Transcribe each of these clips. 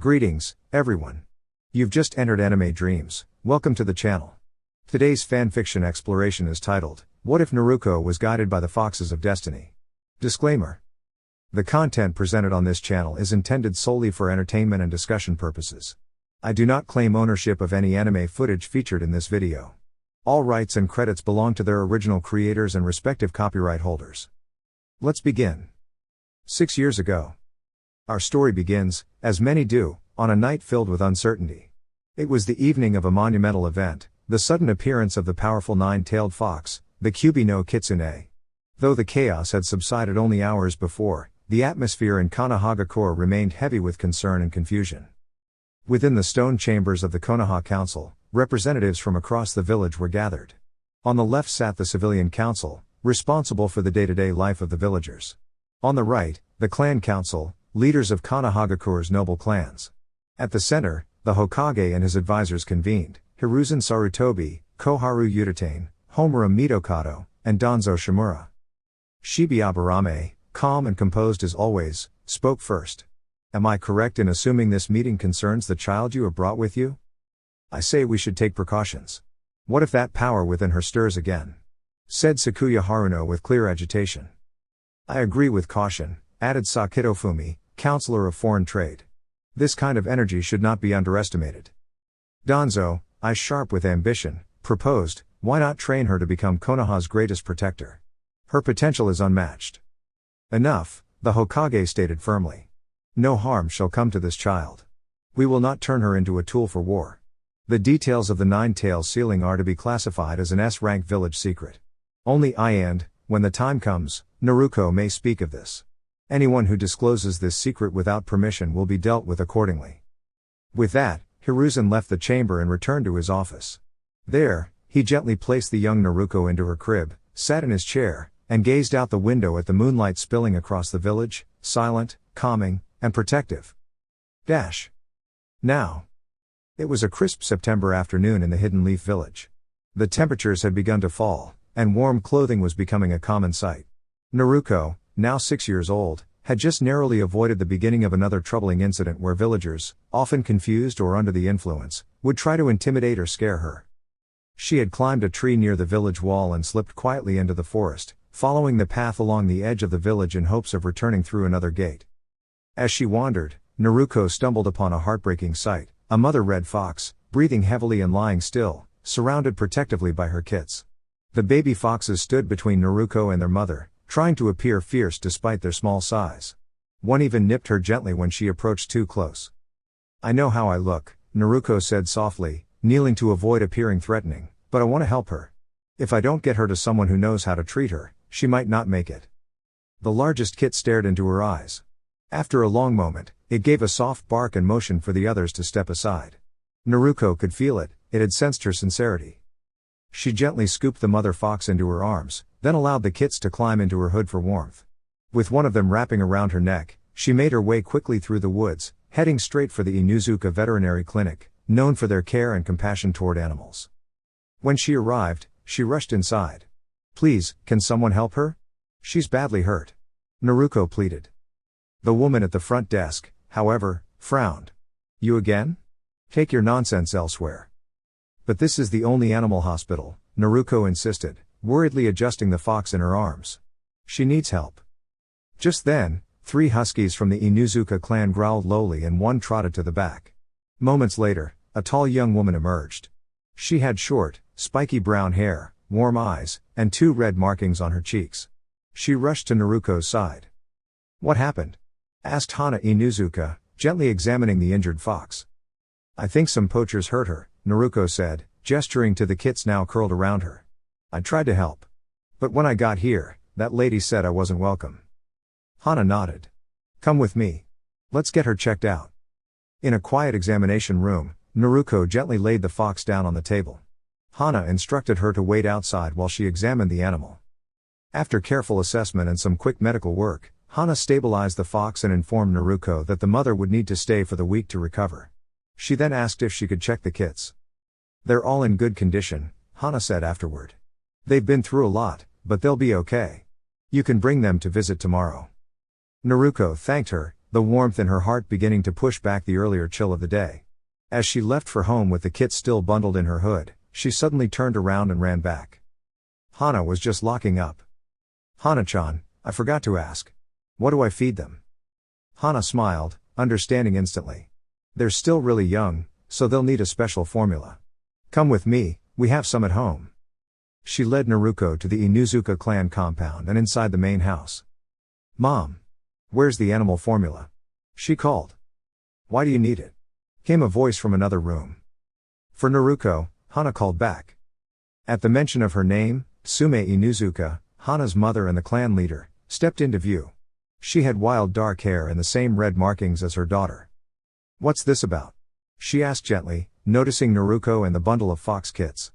Greetings, everyone. You've just entered Anime Dreams. Welcome to the channel. Today's fanfiction exploration is titled, What If Naruko Was Guided by the Foxes of Destiny? Disclaimer. The content presented on this channel is intended solely for entertainment and discussion purposes. I do not claim ownership of any anime footage featured in this video. All rights and credits belong to their original creators and respective copyright holders. Let's begin. 6 years ago. Our story begins, as many do, on a night filled with uncertainty. It was the evening of a monumental event, the sudden appearance of the powerful nine-tailed fox, the Kyubi no Kitsune. Though the chaos had subsided only hours before, the atmosphere in Konohagakure remained heavy with concern and confusion. Within the stone chambers of the Konoha Council, representatives from across the village were gathered. On the left sat the civilian council, responsible for the day-to-day life of the villagers. On the right, the clan council, leaders of Konohagakure's noble clans. At the center, the Hokage and his advisors convened, Hiruzen Sarutobi, Koharu Utatane, Homura Mitokado, and Danzo Shimura. Shibi Aburame, calm and composed as always, spoke first. Am I correct in assuming this meeting concerns the child you have brought with you? I say we should take precautions. What if that power within her stirs again? Said Sakuya Haruno with clear agitation. I agree with caution, added Sakitofumi, Counselor of Foreign Trade. This kind of energy should not be underestimated. Danzo, eyes sharp with ambition, proposed, why not train her to become Konoha's greatest protector? Her potential is unmatched. Enough, the Hokage stated firmly. No harm shall come to this child. We will not turn her into a tool for war. The details of the nine-tails sealing are to be classified as an S-rank village secret. Only I and, when the time comes, Naruko may speak of this. Anyone who discloses this secret without permission will be dealt with accordingly. With that, Hiruzen left the chamber and returned to his office. There, he gently placed the young Naruko into her crib, sat in his chair, and gazed out the window at the moonlight spilling across the village, silent, calming, and protective. Now. It was a crisp September afternoon in the Hidden Leaf village. The temperatures had begun to fall, and warm clothing was becoming a common sight. Naruko, now 6 years old, had just narrowly avoided the beginning of another troubling incident where villagers, often confused or under the influence, would try to intimidate or scare her. She had climbed a tree near the village wall and slipped quietly into the forest, following the path along the edge of the village in hopes of returning through another gate. As she wandered, Naruko stumbled upon a heartbreaking sight, a mother red fox, breathing heavily and lying still, surrounded protectively by her kits. The baby foxes stood between Naruko and their mother, trying to appear fierce despite their small size. One even nipped her gently when she approached too close. I know how I look, Naruko said softly, kneeling to avoid appearing threatening, but I want to help her. If I don't get her to someone who knows how to treat her, she might not make it. The largest kit stared into her eyes. After a long moment, it gave a soft bark and motioned for the others to step aside. Naruko could feel it, it had sensed her sincerity. She gently scooped the mother fox into her arms, then allowed the kits to climb into her hood for warmth. With one of them wrapping around her neck, she made her way quickly through the woods, heading straight for the Inuzuka Veterinary Clinic, known for their care and compassion toward animals. When she arrived, she rushed inside. Please, can someone help her? She's badly hurt. Naruko pleaded. The woman at the front desk, however, frowned. You again? Take your nonsense elsewhere. But this is the only animal hospital, Naruko insisted, worriedly adjusting the fox in her arms. She needs help. Just then, 3 huskies from the Inuzuka clan growled lowly and one trotted to the back. Moments later, a tall young woman emerged. She had short, spiky brown hair, warm eyes, and 2 red markings on her cheeks. She rushed to Naruko's side. What happened? Asked Hana Inuzuka, gently examining the injured fox. I think some poachers hurt her, Naruko said, gesturing to the kits now curled around her. I tried to help. But when I got here, that lady said I wasn't welcome. Hana nodded. Come with me. Let's get her checked out. In a quiet examination room, Naruko gently laid the fox down on the table. Hana instructed her to wait outside while she examined the animal. After careful assessment and some quick medical work, Hana stabilized the fox and informed Naruko that the mother would need to stay for the week to recover. She then asked if she could check the kits. They're all in good condition, Hana said afterward. They've been through a lot, but they'll be okay. You can bring them to visit tomorrow. Naruko thanked her, the warmth in her heart beginning to push back the earlier chill of the day. As she left for home with the kits still bundled in her hood, she suddenly turned around and ran back. Hana was just locking up. "Hana-chan, I forgot to ask. What do I feed them?" Hana smiled, understanding instantly. "They're still really young, so they'll need a special formula. Come with me, we have some at home." She led Naruko to the Inuzuka clan compound and inside the main house. "Mom. Where's the animal formula?" she called. "Why do you need it?" came a voice from another room. "For Naruko," Hana called back. At the mention of her name, Sume Inuzuka, Hana's mother and the clan leader, stepped into view. She had wild dark hair and the same red markings as her daughter. "What's this about?" she asked gently, noticing Naruko and the bundle of fox kits.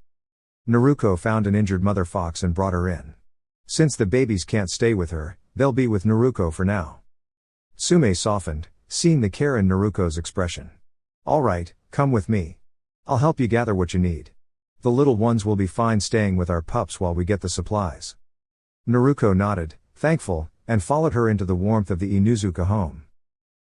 Naruko found an injured mother fox and brought her in. Since the babies can't stay with her, they'll be with Naruko for now. Sume softened, seeing the care in Naruko's expression. "All right, come with me. I'll help you gather what you need. The little ones will be fine staying with our pups while we get the supplies." Naruko nodded, thankful, and followed her into the warmth of the Inuzuka home.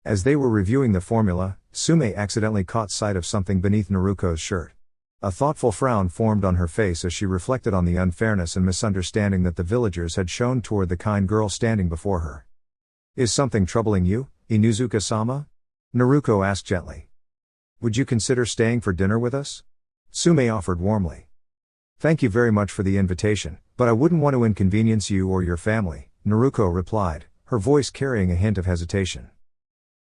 As they were reviewing the formula, Sume accidentally caught sight of something beneath Naruko's shirt. A thoughtful frown formed on her face as she reflected on the unfairness and misunderstanding that the villagers had shown toward the kind girl standing before her. "Is something troubling you, Inuzuka-sama?" Naruko asked gently. "Would you consider staying for dinner with us?" Sume offered warmly. "Thank you very much for the invitation, but I wouldn't want to inconvenience you or your family," Naruko replied, her voice carrying a hint of hesitation.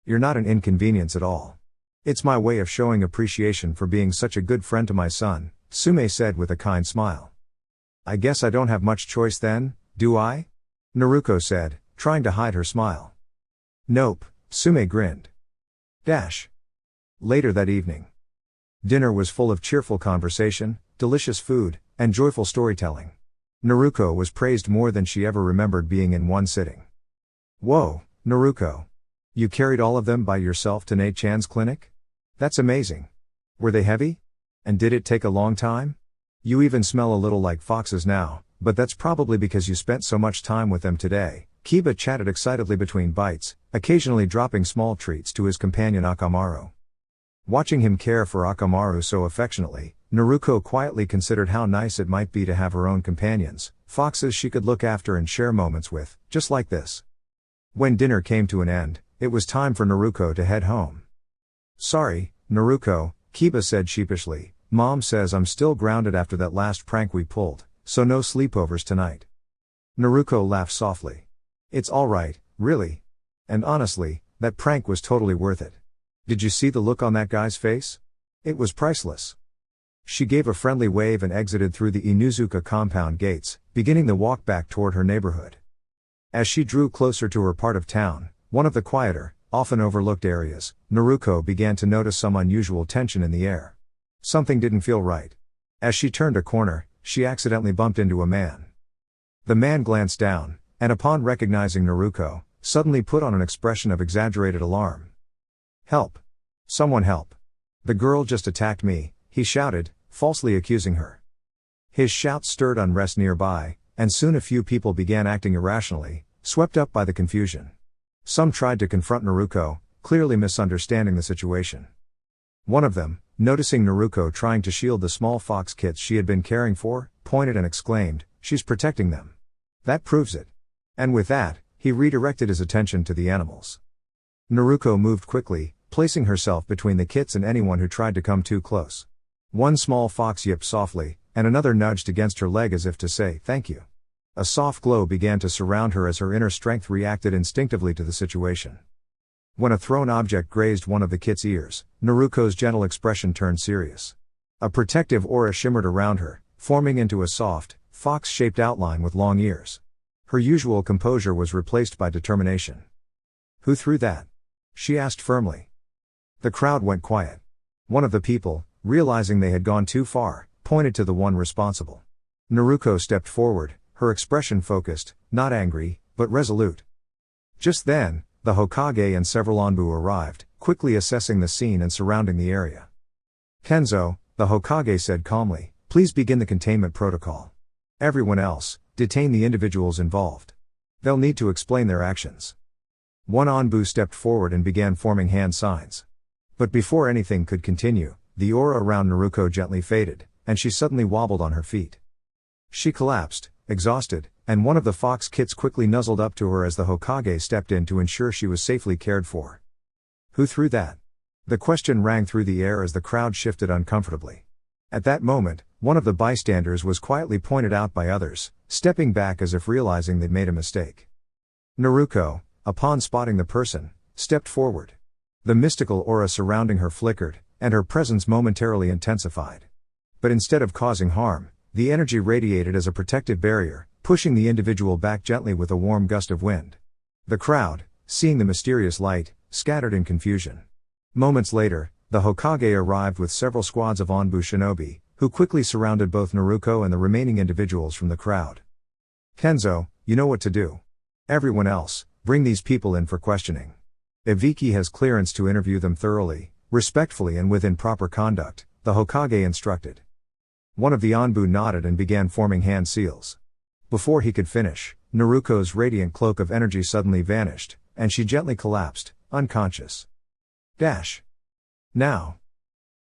"You're not an inconvenience at all. It's my way of showing appreciation for being such a good friend to my son," Sume said with a kind smile. "I guess I don't have much choice then, do I?" Naruko said, trying to hide her smile. "Nope," Sume grinned. Later that evening. Dinner was full of cheerful conversation, delicious food, and joyful storytelling. Naruko was praised more than she ever remembered being in one sitting. "Whoa, Naruko. You carried all of them by yourself to Nate-chan's clinic? That's amazing. Were they heavy? And did it take a long time? You even smell a little like foxes now, but that's probably because you spent so much time with them today," Kiba chatted excitedly between bites, occasionally dropping small treats to his companion Akamaru. Watching him care for Akamaru so affectionately, Naruko quietly considered how nice it might be to have her own companions, foxes she could look after and share moments with, just like this. When dinner came to an end, it was time for Naruko to head home. "Sorry, Naruko," Kiba said sheepishly, "Mom says I'm still grounded after that last prank we pulled, so no sleepovers tonight." Naruko laughed softly. "It's alright, really. And honestly, that prank was totally worth it. Did you see the look on that guy's face? It was priceless." She gave a friendly wave and exited through the Inuzuka compound gates, beginning the walk back toward her neighborhood. As she drew closer to her part of town, one of the quieter, often overlooked areas, Naruko began to notice some unusual tension in the air. Something didn't feel right. As she turned a corner, she accidentally bumped into a man. The man glanced down, and upon recognizing Naruko, suddenly put on an expression of exaggerated alarm. "Help! Someone help! The girl just attacked me," he shouted, falsely accusing her. His shout stirred unrest nearby, and soon a few people began acting irrationally, swept up by the confusion. Some tried to confront Naruko, clearly misunderstanding the situation. One of them, noticing Naruko trying to shield the small fox kits she had been caring for, pointed and exclaimed, "She's protecting them. That proves it." And with that, he redirected his attention to the animals. Naruko moved quickly, placing herself between the kits and anyone who tried to come too close. One small fox yipped softly, and another nudged against her leg as if to say, "Thank you." A soft glow began to surround her as her inner strength reacted instinctively to the situation. When a thrown object grazed one of the kit's ears, Naruko's gentle expression turned serious. A protective aura shimmered around her, forming into a soft, fox-shaped outline with long ears. Her usual composure was replaced by determination. "Who threw that?" she asked firmly. The crowd went quiet. One of the people, realizing they had gone too far, pointed to the one responsible. Naruko stepped forward, her expression focused, not angry, but resolute. Just then, the Hokage and several Anbu arrived, quickly assessing the scene and surrounding the area. "Kenzo," the Hokage said calmly, "please begin the containment protocol. Everyone else, detain the individuals involved. They'll need to explain their actions." One Anbu stepped forward and began forming hand signs. But before anything could continue, the aura around Naruko gently faded, and she suddenly wobbled on her feet. She collapsed, exhausted, and one of the fox kits quickly nuzzled up to her as the Hokage stepped in to ensure she was safely cared for. Who threw that? The question rang through the air as the crowd shifted uncomfortably. At that moment, one of the bystanders was quietly pointed out by others, stepping back as if realizing they'd made a mistake. Naruko, upon spotting the person, stepped forward. The mystical aura surrounding her flickered, and her presence momentarily intensified. But instead of causing harm, the energy radiated as a protective barrier, pushing the individual back gently with a warm gust of wind. The crowd, seeing the mysterious light, scattered in confusion. Moments later, the Hokage arrived with several squads of Anbu shinobi, who quickly surrounded both Naruko and the remaining individuals from the crowd. Kenzo, you know what to do. Everyone else, bring these people in for questioning. Ibiki has clearance to interview them thoroughly, respectfully and within proper conduct, the Hokage instructed. One of the Anbu nodded and began forming hand seals. Before he could finish, Naruko's radiant cloak of energy suddenly vanished, and she gently collapsed, unconscious. Now.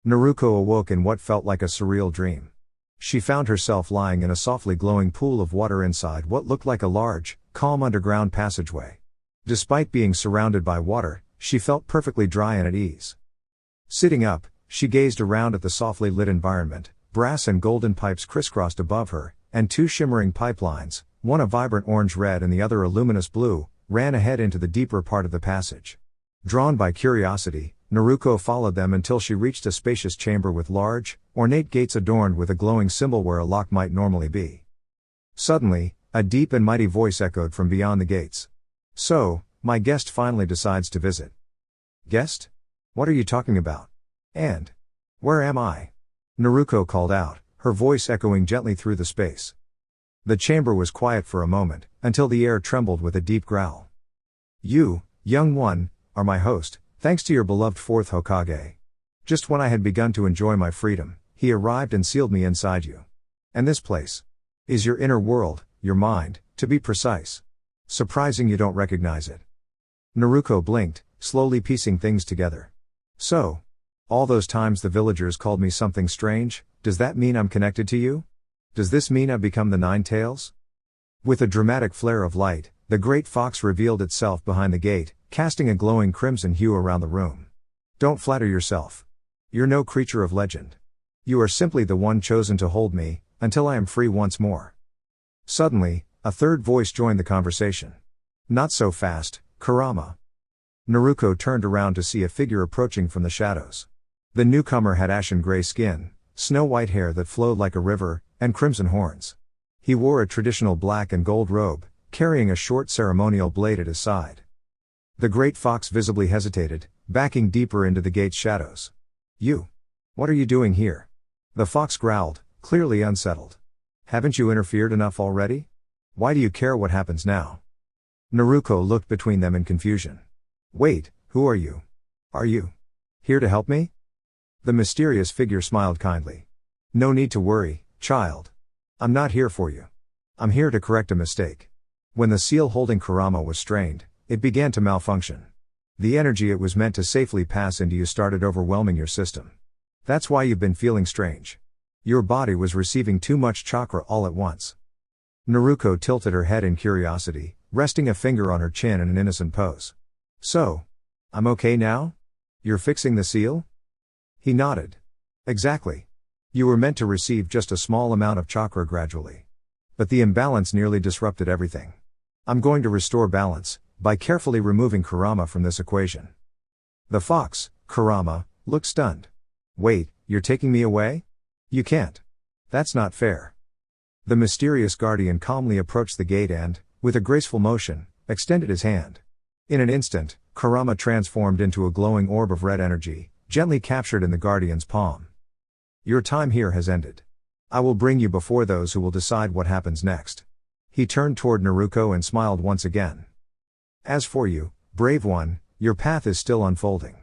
Naruko awoke in what felt like a surreal dream. She found herself lying in a softly glowing pool of water inside what looked like a large, calm underground passageway. Despite being surrounded by water, she felt perfectly dry and at ease. Sitting up, she gazed around at the softly lit environment. Brass and golden pipes crisscrossed above her, and two shimmering pipelines, one a vibrant orange-red and the other a luminous blue, ran ahead into the deeper part of the passage. Drawn by curiosity, Naruko followed them until she reached a spacious chamber with large, ornate gates adorned with a glowing symbol where a lock might normally be. Suddenly, a deep and mighty voice echoed from beyond the gates. So, my guest finally decides to visit. Guest? What are you talking about? And where am I? Naruko called out, her voice echoing gently through the space. The chamber was quiet for a moment, until the air trembled with a deep growl. You, young one, are my host, thanks to your beloved fourth Hokage. Just when I had begun to enjoy my freedom, he arrived and sealed me inside you. And this place is your inner world, your mind, to be precise. Surprising you don't recognize it. Naruko blinked, slowly piecing things together. So, all those times the villagers called me something strange, does that mean I'm connected to you? Does this mean I've become the Nine Tails? With a dramatic flare of light, the great fox revealed itself behind the gate, casting a glowing crimson hue around the room. Don't flatter yourself. You're no creature of legend. You are simply the one chosen to hold me, until I am free once more. Suddenly, a third voice joined the conversation. Not so fast, Kurama. Naruko turned around to see a figure approaching from the shadows. The newcomer had ashen gray skin, snow-white hair that flowed like a river, and crimson horns. He wore a traditional black and gold robe, carrying a short ceremonial blade at his side. The great fox visibly hesitated, backing deeper into the gate's shadows. You. What are you doing here? The fox growled, clearly unsettled. Haven't you interfered enough already? Why do you care what happens now? Naruko looked between them in confusion. Wait, who are you? Are you here to help me? The mysterious figure smiled kindly. No need to worry, child. I'm not here for you. I'm here to correct a mistake. When the seal holding Kurama was strained, it began to malfunction. The energy it was meant to safely pass into you started overwhelming your system. That's why you've been feeling strange. Your body was receiving too much chakra all at once. Naruko tilted her head in curiosity, resting a finger on her chin in an innocent pose. So, I'm okay now? You're fixing the seal? He nodded. Exactly. You were meant to receive just a small amount of chakra gradually. But the imbalance nearly disrupted everything. I'm going to restore balance, by carefully removing Kurama from this equation. The fox, Kurama, looked stunned. Wait, you're taking me away? You can't. That's not fair. The mysterious guardian calmly approached the gate and, with a graceful motion, extended his hand. In an instant, Kurama transformed into a glowing orb of red energy, gently captured in the guardian's palm. Your time here has ended. I will bring you before those who will decide what happens next. He turned toward Naruko and smiled once again. As for you, brave one, your path is still unfolding.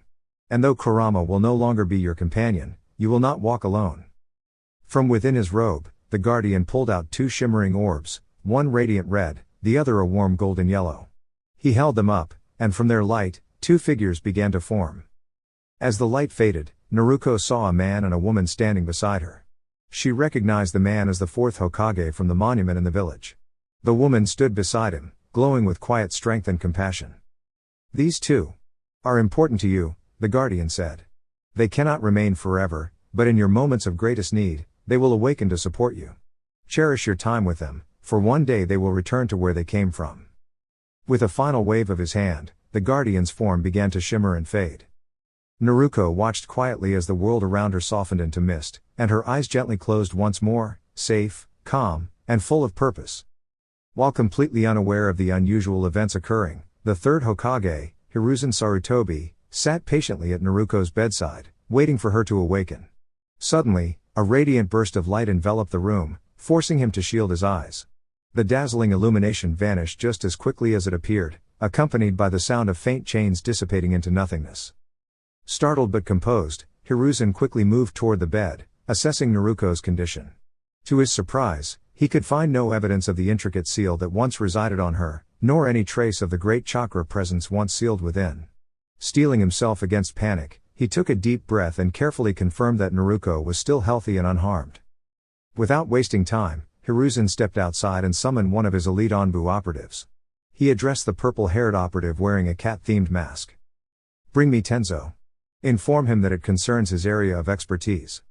And though Kurama will no longer be your companion, you will not walk alone. From within his robe, the guardian pulled out two shimmering orbs, one radiant red, the other a warm golden yellow. He held them up, and from their light, two figures began to form. As the light faded, Naruko saw a man and a woman standing beside her. She recognized the man as the fourth Hokage from the monument in the village. The woman stood beside him, glowing with quiet strength and compassion. "These two are important to you," the guardian said. "They cannot remain forever, but in your moments of greatest need, they will awaken to support you. Cherish your time with them, for one day they will return to where they came from." With a final wave of his hand, the guardian's form began to shimmer and fade. Naruko watched quietly as the world around her softened into mist, and her eyes gently closed once more, safe, calm, and full of purpose. While completely unaware of the unusual events occurring, the third Hokage, Hiruzen Sarutobi, sat patiently at Naruko's bedside, waiting for her to awaken. Suddenly, a radiant burst of light enveloped the room, forcing him to shield his eyes. The dazzling illumination vanished just as quickly as it appeared, accompanied by the sound of faint chains dissipating into nothingness. Startled but composed, Hiruzen quickly moved toward the bed, assessing Naruko's condition. To his surprise, he could find no evidence of the intricate seal that once resided on her, nor any trace of the great chakra presence once sealed within. Steeling himself against panic, he took a deep breath and carefully confirmed that Naruko was still healthy and unharmed. Without wasting time, Hiruzen stepped outside and summoned one of his elite Anbu operatives. He addressed the purple-haired operative wearing a cat-themed mask. "Bring me Tenzo. Inform him that it concerns his area of expertise."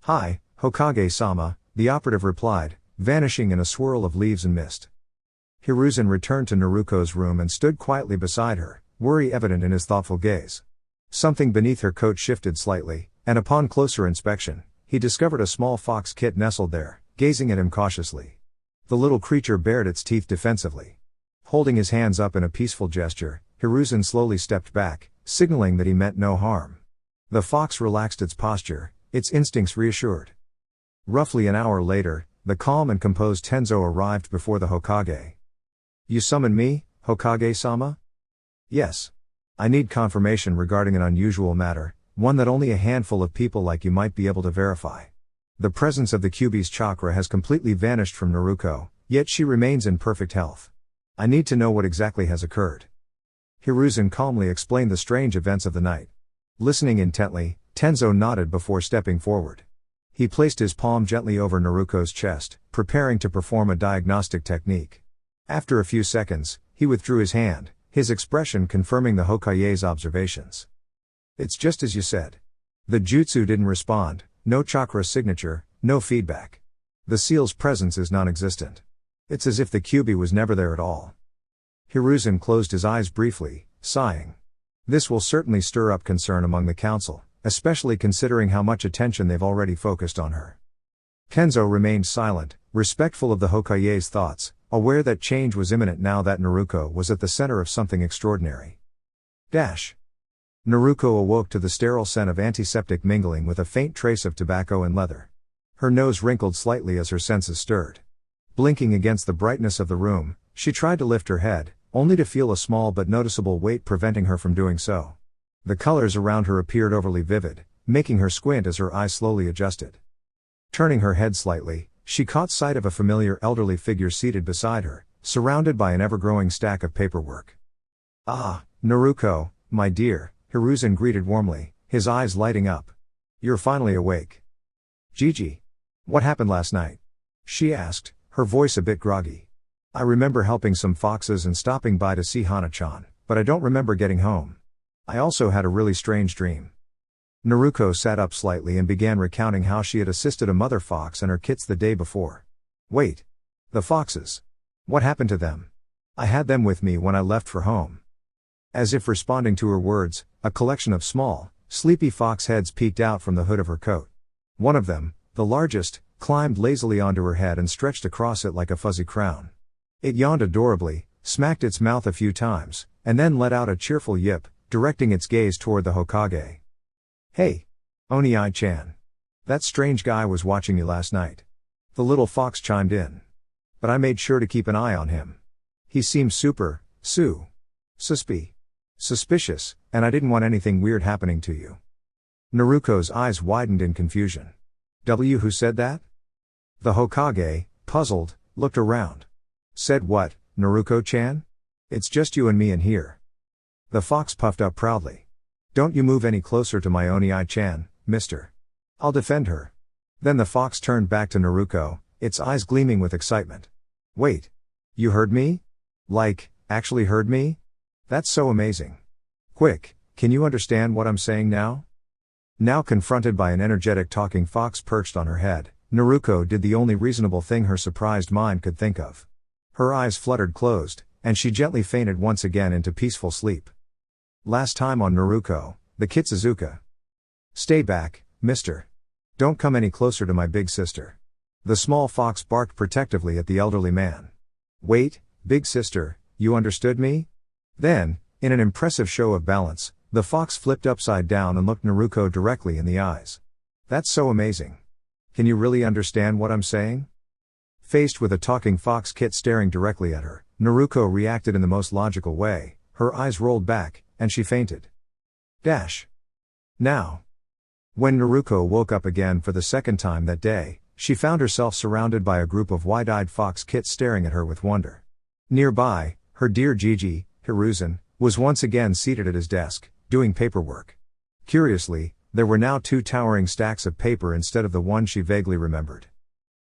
"Hi, Hokage-sama," the operative replied, vanishing in a swirl of leaves and mist. Hiruzen returned to Naruko's room and stood quietly beside her, worry evident in his thoughtful gaze. Something beneath her coat shifted slightly, and upon closer inspection, he discovered a small fox kit nestled there, gazing at him cautiously. The little creature bared its teeth defensively. Holding his hands up in a peaceful gesture, Hiruzen slowly stepped back, signaling that he meant no harm. The fox relaxed its posture, its instincts reassured. Roughly an hour later, the calm and composed Tenzo arrived before the Hokage. "You summoned me, Hokage-sama?" "Yes. I need confirmation regarding an unusual matter, one that only a handful of people like you might be able to verify. The presence of the Kyuubi's chakra has completely vanished from Naruko, yet she remains in perfect health. I need to know what exactly has occurred." Hiruzen calmly explained the strange events of the night. Listening intently, Tenzo nodded before stepping forward. He placed his palm gently over Naruko's chest, preparing to perform a diagnostic technique. After a few seconds, he withdrew his hand, his expression confirming the Hokage's observations. "It's just as you said. The jutsu didn't respond, no chakra signature, no feedback. The seal's presence is non-existent. It's as if the Kyuubi was never there at all." Hiruzen closed his eyes briefly, sighing. This will certainly stir up concern among the council, especially considering how much attention they've already focused on her. Tenzo remained silent, respectful of the Hokage's thoughts, aware that change was imminent now that Naruko was at the center of something extraordinary. Naruko awoke to the sterile scent of antiseptic mingling with a faint trace of tobacco and leather. Her nose wrinkled slightly as her senses stirred. Blinking against the brightness of the room, she tried to lift her head, only to feel a small but noticeable weight preventing her from doing so. The colors around her appeared overly vivid, making her squint as her eyes slowly adjusted. Turning her head slightly, she caught sight of a familiar elderly figure seated beside her, surrounded by an ever-growing stack of paperwork. "Ah, Naruko, my dear," Hiruzen greeted warmly, his eyes lighting up. "You're finally awake." "Gigi. What happened last night?" she asked, her voice a bit groggy. "I remember helping some foxes and stopping by to see Hana-chan, but I don't remember getting home. I also had a really strange dream." Naruko sat up slightly and began recounting how she had assisted a mother fox and her kits the day before. "Wait. The foxes. What happened to them? I had them with me when I left for home." As if responding to her words, a collection of small, sleepy fox heads peeked out from the hood of her coat. One of them, the largest, climbed lazily onto her head and stretched across it like a fuzzy crown. It yawned adorably, smacked its mouth a few times, and then let out a cheerful yip, directing its gaze toward the Hokage. "Hey! Onii-chan. That strange guy was watching you last night." The little fox chimed in. "But I made sure to keep an eye on him. He seemed suspicious, and I didn't want anything weird happening to you." Naruko's eyes widened in confusion. Who said that?" The Hokage, puzzled, looked around. "Said what, Naruko-chan? It's just you and me in here." The fox puffed up proudly. Don't you move any closer to my Oni-chan, mister. I'll defend her. Then the fox turned back to Naruko, its eyes gleaming with excitement. Wait. You heard me? Like, actually heard me? That's so amazing. Quick, can you understand what I'm saying now? Now confronted by an energetic talking fox perched on her head, Naruko did the only reasonable thing her surprised mind could think of. Her eyes fluttered closed, and she gently fainted once again into peaceful sleep. Last time on Naruko, the Kitsuzuka. Stay back, mister. Don't come any closer to my big sister. The small fox barked protectively at the elderly man. Wait, big sister, you understood me? Then, in an impressive show of balance, the fox flipped upside down and looked Naruko directly in the eyes. That's so amazing. Can you really understand what I'm saying? Faced with a talking fox kit staring directly at her, Naruko reacted in the most logical way, her eyes rolled back, and she fainted. Now. When Naruko woke up again for the second time that day, she found herself surrounded by a group of wide-eyed fox kits staring at her with wonder. Nearby, her dear Gigi, Hiruzen, was once again seated at his desk, doing paperwork. Curiously, there were now 2 towering stacks of paper instead of the one she vaguely remembered.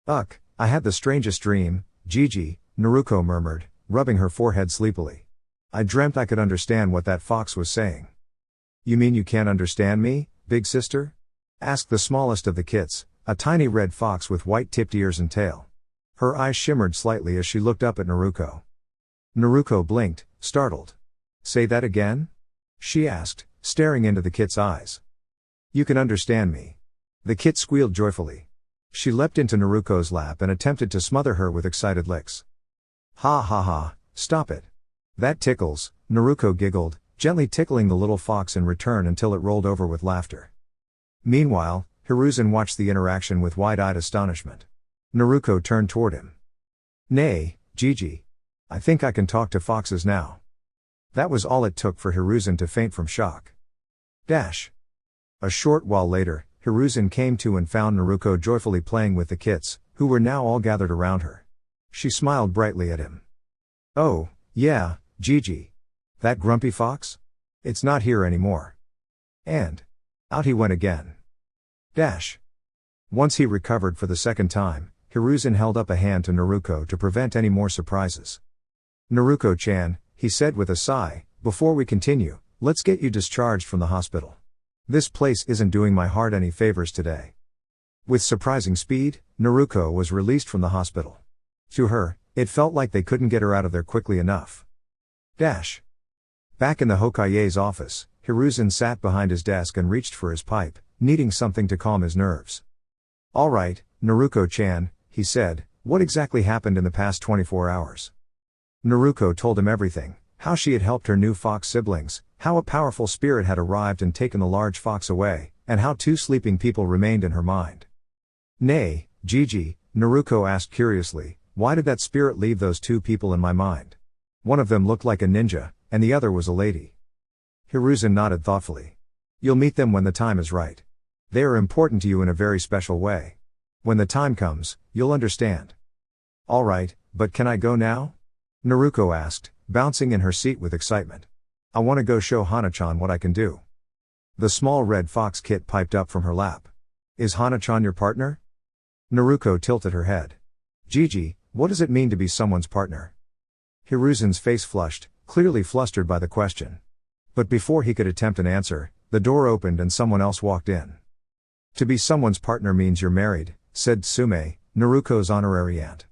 Ugh, I had the strangest dream, Gigi, Naruko murmured, rubbing her forehead sleepily. I dreamt I could understand what that fox was saying. You mean you can't understand me, big sister? Asked the smallest of the kits, a tiny red fox with white-tipped ears and tail. Her eyes shimmered slightly as she looked up at Naruko. Naruko blinked, startled. Say that again? She asked, staring into the kit's eyes. You can understand me. The kit squealed joyfully. She leapt into Naruko's lap and attempted to smother her with excited licks. Ha ha ha, stop it. That tickles, Naruko giggled, gently tickling the little fox in return until it rolled over with laughter. Meanwhile, Hiruzen watched the interaction with wide-eyed astonishment. Naruko turned toward him. Nay, Gigi. I think I can talk to foxes now. That was all it took for Hiruzen to faint from shock. A short while later, Hiruzen came to and found Naruko joyfully playing with the kits, who were now all gathered around her. She smiled brightly at him. Oh, yeah, Gigi. That grumpy fox? It's not here anymore. And out he went again. Once he recovered for the second time, Hiruzen held up a hand to Naruko to prevent any more surprises. Naruko-chan, he said with a sigh, before we continue, let's get you discharged from the hospital. This place isn't doing my heart any favors today. With surprising speed, Naruko was released from the hospital. To her, it felt like they couldn't get her out of there quickly enough. Back in the Hokage's office, Hiruzen sat behind his desk and reached for his pipe, needing something to calm his nerves. All right, Naruko-chan, he said, what exactly happened in the past 24 hours? Naruko told him everything, how she had helped her new fox siblings, how a powerful spirit had arrived and taken the large fox away, and how 2 sleeping people remained in her mind. Nay, Gigi, Naruko asked curiously, why did that spirit leave those 2 people in my mind? One of them looked like a ninja, and the other was a lady. Hiruzen nodded thoughtfully. You'll meet them when the time is right. They are important to you in a very special way. When the time comes, you'll understand. All right, but can I go now? Naruko asked, bouncing in her seat with excitement. I want to go show Hana-chan what I can do. The small red fox kit piped up from her lap. Is Hana-chan your partner? Naruko tilted her head. Gigi, what does it mean to be someone's partner? Hiruzen's face flushed, clearly flustered by the question. But before he could attempt an answer, the door opened and someone else walked in. To be someone's partner means you're married, said Tsume, Naruko's honorary aunt.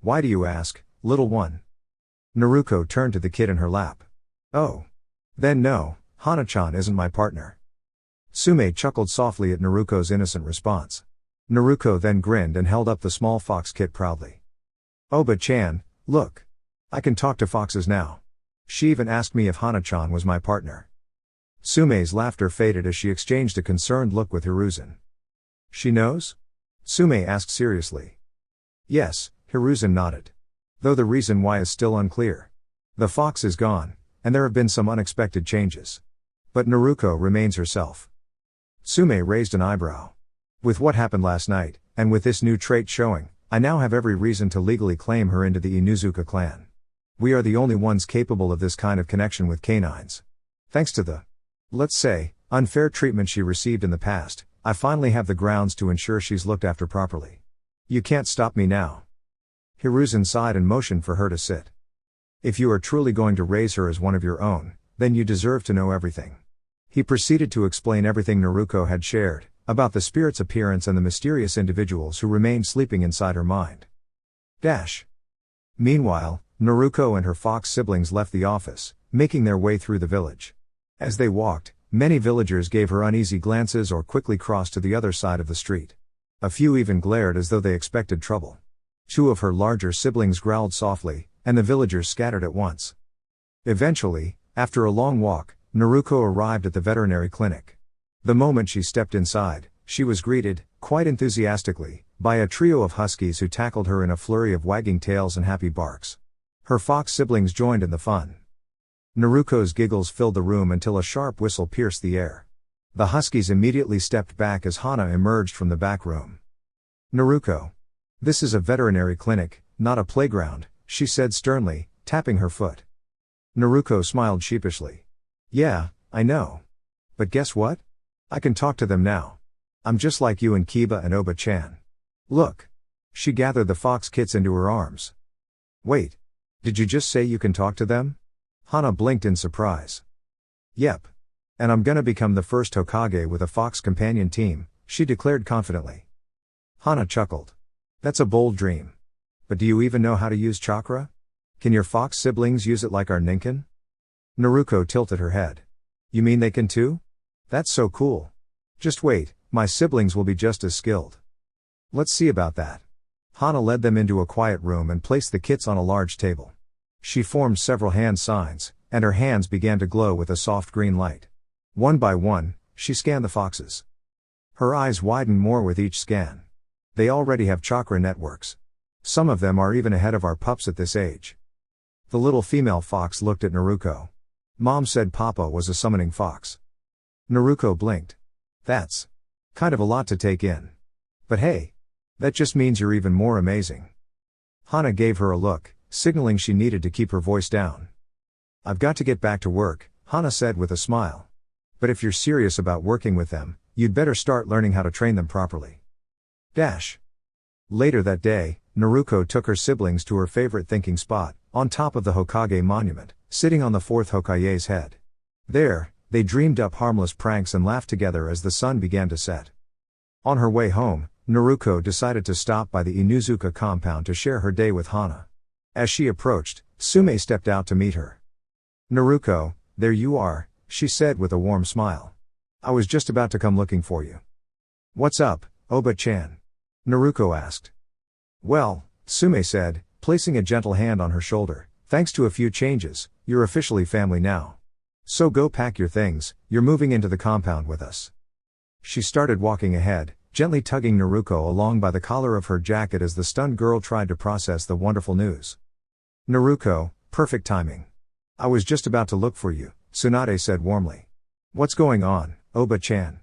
Why do you ask, little one? Naruko turned to the kid in her lap. Oh. Then no, Hana-chan isn't my partner. Tsume chuckled softly at Naruko's innocent response. Naruko then grinned and held up the small fox kit proudly. Oh but Chan, look. I can talk to foxes now. She even asked me if Hana-chan was my partner. Tsume's laughter faded as she exchanged a concerned look with Hiruzen. She knows? Tsume asked seriously. Yes, Hiruzen nodded. Though the reason why is still unclear. The fox is gone, and there have been some unexpected changes. But Naruko remains herself. Tsume raised an eyebrow. With what happened last night, and with this new trait showing, I now have every reason to legally claim her into the Inuzuka clan. We are the only ones capable of this kind of connection with canines. Thanks to the, let's say, unfair treatment she received in the past, I finally have the grounds to ensure she's looked after properly. You can't stop me now. Hiruzen sighed and motioned for her to sit. If you are truly going to raise her as one of your own, then you deserve to know everything. He proceeded to explain everything Naruko had shared, about the spirit's appearance and the mysterious individuals who remained sleeping inside her mind. Meanwhile, Naruko and her fox siblings left the office, making their way through the village. As they walked, many villagers gave her uneasy glances or quickly crossed to the other side of the street. A few even glared as though they expected trouble. 2 of her larger siblings growled softly, and the villagers scattered at once. Eventually, after a long walk, Naruko arrived at the veterinary clinic. The moment she stepped inside, she was greeted, quite enthusiastically, by a trio of huskies who tackled her in a flurry of wagging tails and happy barks. Her fox siblings joined in the fun. Naruko's giggles filled the room until a sharp whistle pierced the air. The huskies immediately stepped back as Hana emerged from the back room. Naruko. This is a veterinary clinic, not a playground, she said sternly, tapping her foot. Naruko smiled sheepishly. Yeah, I know. But guess what? I can talk to them now. I'm just like you and Kiba and Oba-chan. Look. She gathered the fox kits into her arms. Wait. Did you just say you can talk to them? Hana blinked in surprise. Yep. And I'm gonna become the first Hokage with a fox companion team, she declared confidently. Hana chuckled. That's a bold dream. But do you even know how to use chakra? Can your fox siblings use it like our ninkin? Naruko tilted her head. You mean they can too? That's so cool. Just wait, my siblings will be just as skilled. Let's see about that. Hana led them into a quiet room and placed the kits on a large table. She formed several hand signs, and her hands began to glow with a soft green light. One by one, she scanned the foxes. Her eyes widened more with each scan. They already have chakra networks. Some of them are even ahead of our pups at this age. The little female fox looked at Naruko. Mom said Papa was a summoning fox. Naruko blinked. That's kind of a lot to take in. But hey, that just means you're even more amazing. Hana gave her a look, signaling she needed to keep her voice down. I've got to get back to work, Hana said with a smile. But if you're serious about working with them, you'd better start learning how to train them properly. Later that day, Naruko took her siblings to her favorite thinking spot, on top of the Hokage monument, sitting on the 4th Hokage's head. There, they dreamed up harmless pranks and laughed together as the sun began to set. On her way home, Naruko decided to stop by the Inuzuka compound to share her day with Hana. As she approached, Sume stepped out to meet her. Naruko, there you are, she said with a warm smile. I was just about to come looking for you. What's up, Oba-chan? Naruko asked. Well, Sume said, placing a gentle hand on her shoulder, thanks to a few changes, you're officially family now. So go pack your things, you're moving into the compound with us. She started walking ahead, gently tugging Naruko along by the collar of her jacket as the stunned girl tried to process the wonderful news. Naruko, perfect timing. I was just about to look for you, Tsunade said warmly. What's going on, Oba-chan?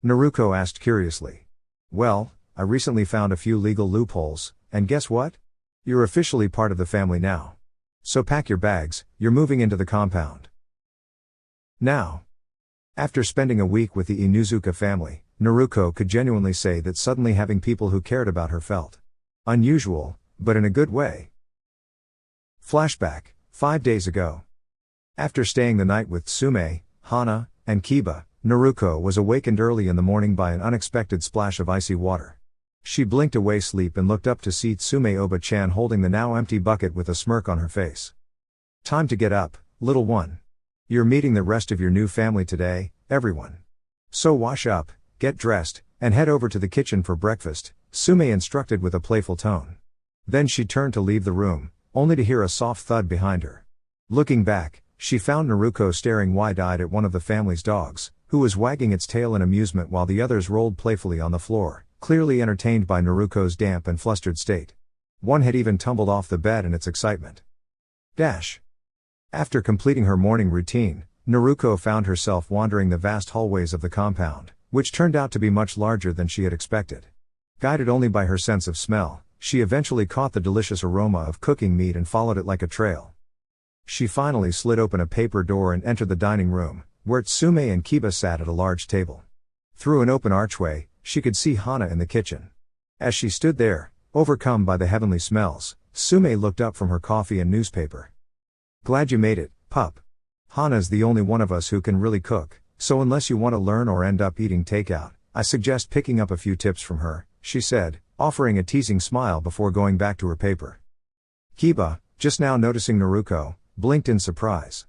Naruko asked curiously. Well, I recently found a few legal loopholes, and guess what? You're officially part of the family now. So pack your bags, you're moving into the compound. Now. After spending a week with the Inuzuka family, Naruko could genuinely say that suddenly having people who cared about her felt unusual, but in a good way. Flashback, 5 days ago. After staying the night with Tsume, Hana, and Kiba, Naruko was awakened early in the morning by an unexpected splash of icy water. She blinked away sleep and looked up to see Tsume Oba-chan holding the now empty bucket with a smirk on her face. Time to get up, little one. You're meeting the rest of your new family today, everyone. So wash up, get dressed, and head over to the kitchen for breakfast, Sume instructed with a playful tone. Then she turned to leave the room, only to hear a soft thud behind her. Looking back, she found Naruko staring wide-eyed at one of the family's dogs, who was wagging its tail in amusement while the others rolled playfully on the floor, clearly entertained by Naruko's damp and flustered state. One had even tumbled off the bed in its excitement. After completing her morning routine, Naruko found herself wandering the vast hallways of the compound, which turned out to be much larger than she had expected. Guided only by her sense of smell, she eventually caught the delicious aroma of cooking meat and followed it like a trail. She finally slid open a paper door and entered the dining room, where Tsume and Kiba sat at a large table. Through an open archway, she could see Hana in the kitchen. As she stood there, overcome by the heavenly smells, Tsume looked up from her coffee and newspaper. "Glad you made it, pup. Hana's the only one of us who can really cook, so unless you want to learn or end up eating takeout, I suggest picking up a few tips from her," she said, offering a teasing smile before going back to her paper. Kiba, just now noticing Naruko, blinked in surprise.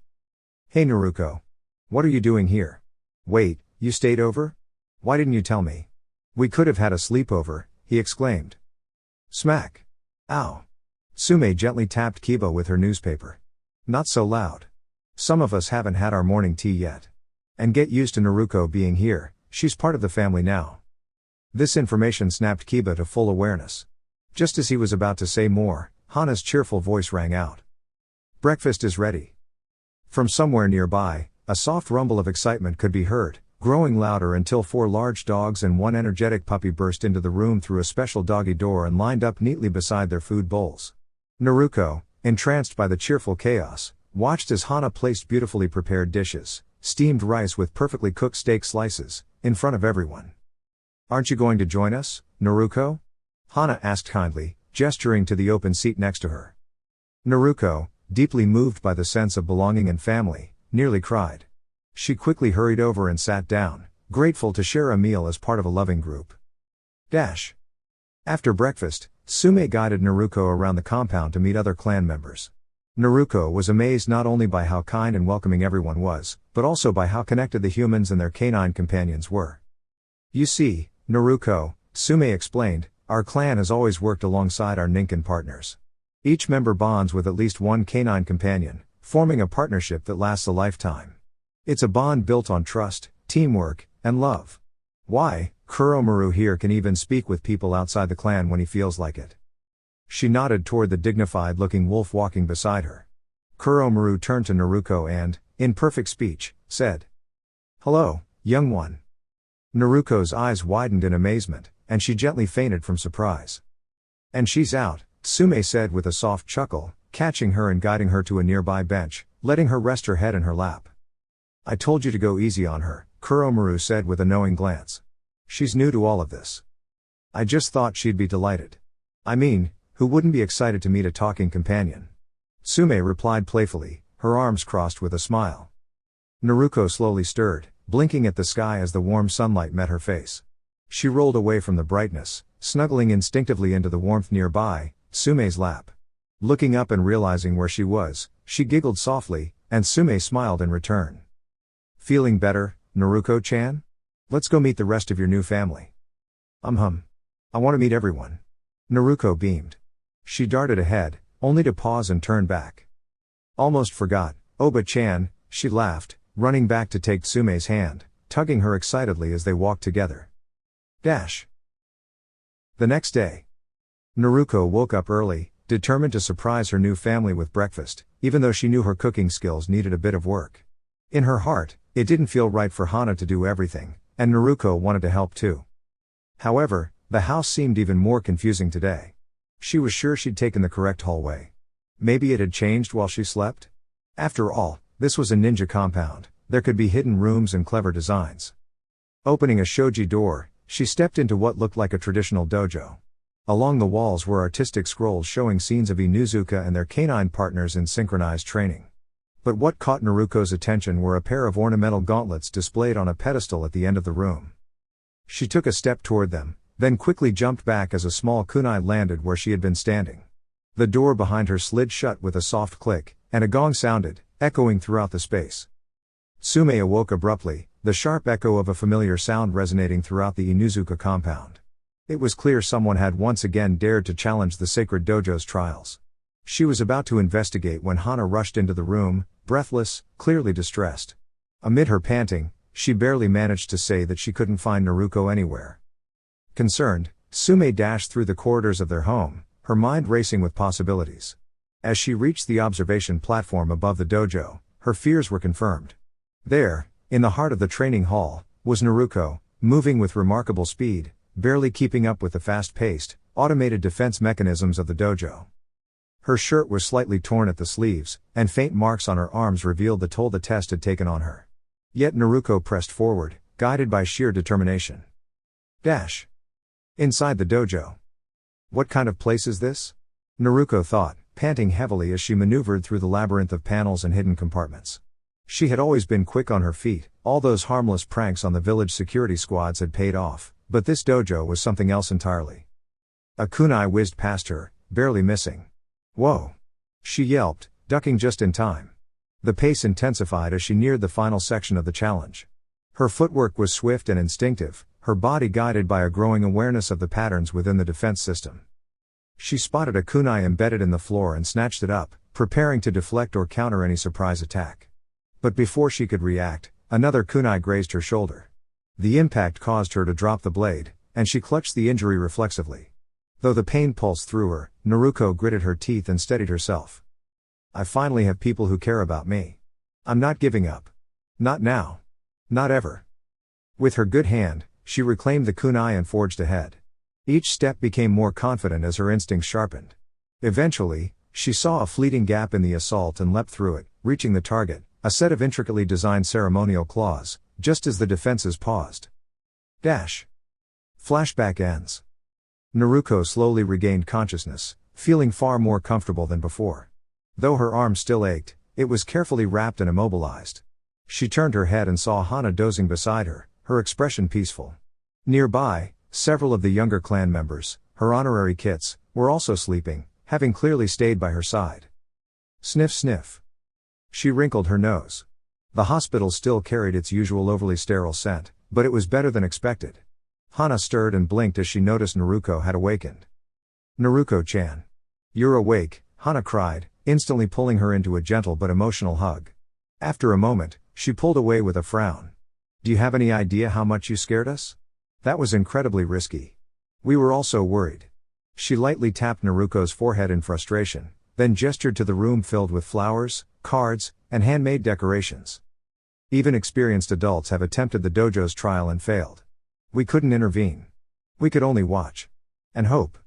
"Hey Naruko. What are you doing here? Wait, you stayed over? Why didn't you tell me? We could have had a sleepover," he exclaimed. Smack. Ow. Tsume gently tapped Kiba with her newspaper. "Not so loud. Some of us haven't had our morning tea yet. And get used to Naruko being here, she's part of the family now." This information snapped Kiba to full awareness. Just as he was about to say more, Hana's cheerful voice rang out. "Breakfast is ready." From somewhere nearby, a soft rumble of excitement could be heard, growing louder until 4 large dogs and 1 energetic puppy burst into the room through a special doggy door and lined up neatly beside their food bowls. Naruko, entranced by the cheerful chaos, watched as Hana placed beautifully prepared dishes, steamed rice with perfectly cooked steak slices, in front of everyone. "Aren't you going to join us, Naruko?" Hana asked kindly, gesturing to the open seat next to her. Naruko, deeply moved by the sense of belonging and family, nearly cried. She quickly hurried over and sat down, grateful to share a meal as part of a loving group. After breakfast, Tsume guided Naruko around the compound to meet other clan members. Naruko was amazed not only by how kind and welcoming everyone was, but also by how connected the humans and their canine companions were. "You see, Naruko," Tsume explained, "our clan has always worked alongside our Ninken partners. Each member bonds with at least one canine companion, forming a partnership that lasts a lifetime. It's a bond built on trust, teamwork, and love. Why, Kuromaru here can even speak with people outside the clan when he feels like it." She nodded toward the dignified-looking wolf walking beside her. Kuromaru turned to Naruko and, in perfect speech, said, "Hello, young one." Naruko's eyes widened in amazement, and she gently fainted from surprise. "And she's out," Tsume said with a soft chuckle, catching her and guiding her to a nearby bench, letting her rest her head in her lap. "I told you to go easy on her," Kuromaru said with a knowing glance. "She's new to all of this. I just thought she'd be delighted. I mean, who wouldn't be excited to meet a talking companion?" Tsume replied playfully, her arms crossed with a smile. Naruko slowly stirred, blinking at the sky as the warm sunlight met her face. She rolled away from the brightness, snuggling instinctively into the warmth nearby, Tsume's lap. Looking up and realizing where she was, she giggled softly, and Tsume smiled in return. "Feeling better, Naruko-chan? Let's go meet the rest of your new family." I want to meet everyone." Naruko beamed. She darted ahead, only to pause and turn back. "Almost forgot, Oba-chan," she laughed, running back to take Tsume's hand, tugging her excitedly as they walked together. The next day. Naruko woke up early, determined to surprise her new family with breakfast, even though she knew her cooking skills needed a bit of work. In her heart, it didn't feel right for Hana to do everything, and Naruko wanted to help too. However, the house seemed even more confusing today. She was sure she'd taken the correct hallway. Maybe it had changed while she slept? After all, this was a ninja compound, there could be hidden rooms and clever designs. Opening a shoji door, she stepped into what looked like a traditional dojo. Along the walls were artistic scrolls showing scenes of Inuzuka and their canine partners in synchronized training. But what caught Naruko's attention were a pair of ornamental gauntlets displayed on a pedestal at the end of the room. She took a step toward them, then quickly jumped back as a small kunai landed where she had been standing. The door behind her slid shut with a soft click, and a gong sounded, echoing throughout the space. Tsume awoke abruptly, the sharp echo of a familiar sound resonating throughout the Inuzuka compound. It was clear someone had once again dared to challenge the sacred dojo's trials. She was about to investigate when Hana rushed into the room, breathless, clearly distressed. Amid her panting, she barely managed to say that she couldn't find Naruko anywhere. Concerned, Tsume dashed through the corridors of their home, her mind racing with possibilities. As she reached the observation platform above the dojo, her fears were confirmed. There, in the heart of the training hall, was Naruko, moving with remarkable speed, barely keeping up with the fast-paced, automated defense mechanisms of the dojo. Her shirt was slightly torn at the sleeves, and faint marks on her arms revealed the toll the test had taken on her. Yet Naruko pressed forward, guided by sheer determination. Dash. Inside the dojo. What kind of place is this? Naruko thought, panting heavily as she maneuvered through the labyrinth of panels and hidden compartments. She had always been quick on her feet, all those harmless pranks on the village security squads had paid off, but this dojo was something else entirely. A kunai whizzed past her, barely missing. Whoa! She yelped, ducking just in time. The pace intensified as she neared the final section of the challenge. Her footwork was swift and instinctive, her body guided by a growing awareness of the patterns within the defense system. She spotted a kunai embedded in the floor and snatched it up, preparing to deflect or counter any surprise attack. But before she could react, another kunai grazed her shoulder. The impact caused her to drop the blade, and she clutched the injury reflexively. Though the pain pulsed through her, Naruko gritted her teeth and steadied herself. I finally have people who care about me. I'm not giving up. Not now. Not ever. With her good hand, she reclaimed the kunai and forged ahead. Each step became more confident as her instincts sharpened. Eventually, she saw a fleeting gap in the assault and leapt through it, reaching the target, a set of intricately designed ceremonial claws, just as the defenses paused. Dash. Flashback ends. Naruko slowly regained consciousness, feeling far more comfortable than before. Though her arm still ached, it was carefully wrapped and immobilized. She turned her head and saw Hana dozing beside her, her expression peaceful. Nearby, several of the younger clan members, her honorary kits, were also sleeping, having clearly stayed by her side. Sniff sniff. She wrinkled her nose. The hospital still carried its usual overly sterile scent, but it was better than expected. Hana stirred and blinked as she noticed Naruko had awakened. Naruko-chan. You're awake, Hana cried, instantly pulling her into a gentle but emotional hug. After a moment, she pulled away with a frown. Do you have any idea how much you scared us? That was incredibly risky. We were all so worried. She lightly tapped Naruko's forehead in frustration, then gestured to the room filled with flowers, cards, and handmade decorations. Even experienced adults have attempted the dojo's trial and failed. We couldn't intervene. We could only watch. And hope.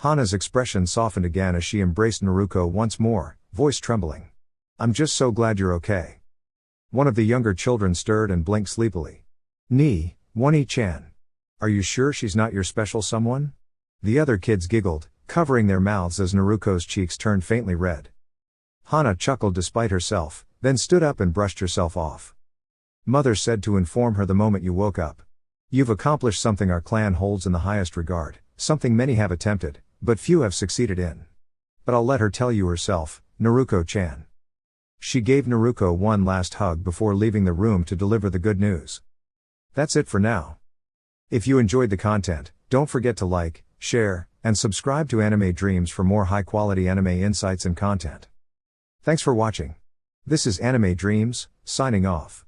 Hana's expression softened again as she embraced Naruko once more, voice trembling. I'm just so glad you're okay. One of the younger children stirred and blinked sleepily. Wani-chan. Are you sure she's not your special someone? The other kids giggled, covering their mouths as Naruko's cheeks turned faintly red. Hana chuckled despite herself, then stood up and brushed herself off. Mother said to inform her the moment you woke up. You've accomplished something our clan holds in the highest regard, something many have attempted, but few have succeeded in. But I'll let her tell you herself, Naruko-chan. She gave Naruko one last hug before leaving the room to deliver the good news. That's it for now. If you enjoyed the content, don't forget to like, share, and subscribe to Anime Dreams for more high-quality anime insights and content. Thanks for watching. This is Anime Dreams, signing off.